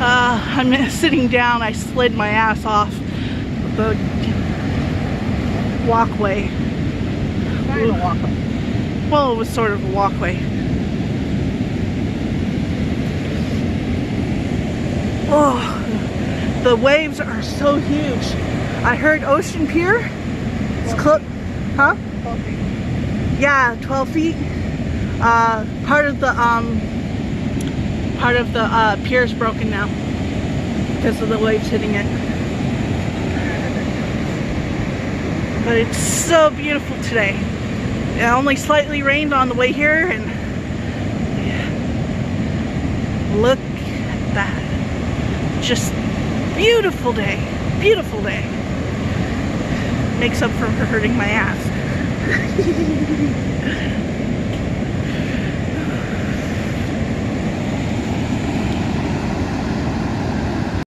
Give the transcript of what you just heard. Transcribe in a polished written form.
I'm sitting down. I slid my ass off the walkway. Not even a walkway. Well, it was sort of a walkway. Oh, the waves are so huge. I heard Ocean Pier. It's close. Huh? 12 feet. Yeah, 12 feet. Part of the pier is broken now because of the waves hitting it. But it's so beautiful today. It only slightly rained on the way here, and yeah, look at that. Just beautiful day. Beautiful day. Makes up for hurting my ass.